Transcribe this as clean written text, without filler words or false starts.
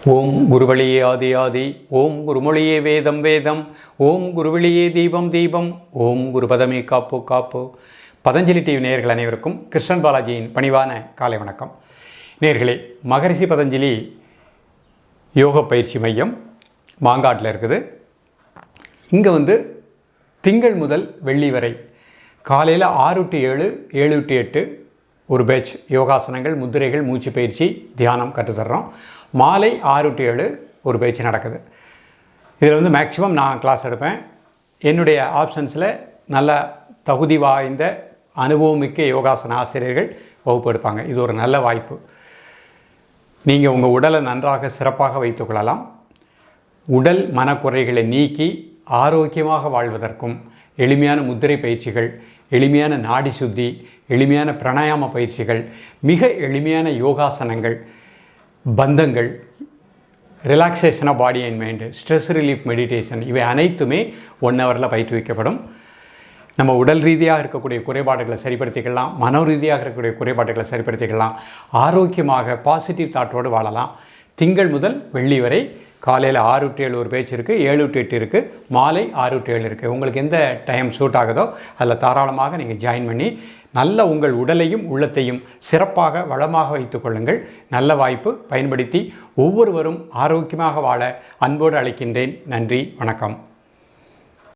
ஓம் குருவழியே ஆதி ஆதி, ஓம் குருமொழியே வேதம் வேதம், ஓம் குருவழியே தீபம் தீபம், ஓம் குருபதமே காப்பு காப்பு. பதஞ்சலி டிவி நேயர்கள் அனைவருக்கும் கிருஷ்ணன் பாலாஜியின் பணிவான காலை வணக்கம். நேயர்களே, மகரிஷி பதஞ்சலி யோக பயிற்சி மையம் மாங்காட்டில் இருக்குது. இங்கே திங்கள் முதல் வெள்ளி வரை காலையில் 6 to 7, 7 to 8 ஒரு பேட்ச் யோகாசனங்கள், முத்திரைகள், மூச்சு பயிற்சி, தியானம் கற்றுத்தர்றோம். மாலை 6 to 7 ஒரு பயிற்சி நடக்குது. இதில் மேக்ஸிமம் நான் கிளாஸ் எடுப்பேன். என்னுடைய ஆப்ஷன்ஸில் நல்ல தகுதி வாய்ந்த அனுபவமிக்க யோகாசன ஆசிரியர்கள் வகுப்பு எடுப்பாங்க. இது ஒரு நல்ல வாய்ப்பு. நீங்கள் உங்கள் உடலை நன்றாக சிறப்பாக வைத்துக்கொள்ளலாம். உடல் மனக்குறைகளை நீக்கி ஆரோக்கியமாக வாழ்வதற்கும் எளிமையான முத்திரை பயிற்சிகள், எளிமையான நாடி சுத்தி, எளிமையான பிராணாயாம பயிற்சிகள், மிக எளிமையான யோகாசனங்கள், பந்தங்கள், relaxation of body and mind, stress relief meditation, இவை அனைத்துமே 1 ஹவரில் பயிற்றுவிக்கப்படும். நம்ம உடல் ரீதியாக இருக்கக்கூடிய குறைபாடுகளை சரிப்படுத்திக்கலாம், மன ரீதியாக இருக்கக்கூடிய குறைபாடுகளை சரிப்படுத்திக்கலாம், ஆரோக்கியமாக பாசிட்டிவ் தாட்டோடு வாழலாம். திங்கள் முதல் வெள்ளி வரை காலையில் 6 to 7 ஒரு பேச்சு இருக்குது, 7 to 8 இருக்குது, மாலை 6 to 7 இருக்குது. உங்களுக்கு எந்த டைம் சூட் ஆகுதோ அதில் தாராளமாக நீங்கள் ஜாயின் பண்ணி நல்ல உங்கள் உடலையும் உள்ளத்தையும் சிறப்பாக வளமாக வைத்து கொள்ளுங்கள். நல்ல வாய்ப்பு, பயன்படுத்தி ஒவ்வொருவரும் ஆரோக்கியமாக வாழ அன்போடு அழைக்கின்றேன். நன்றி, வணக்கம்.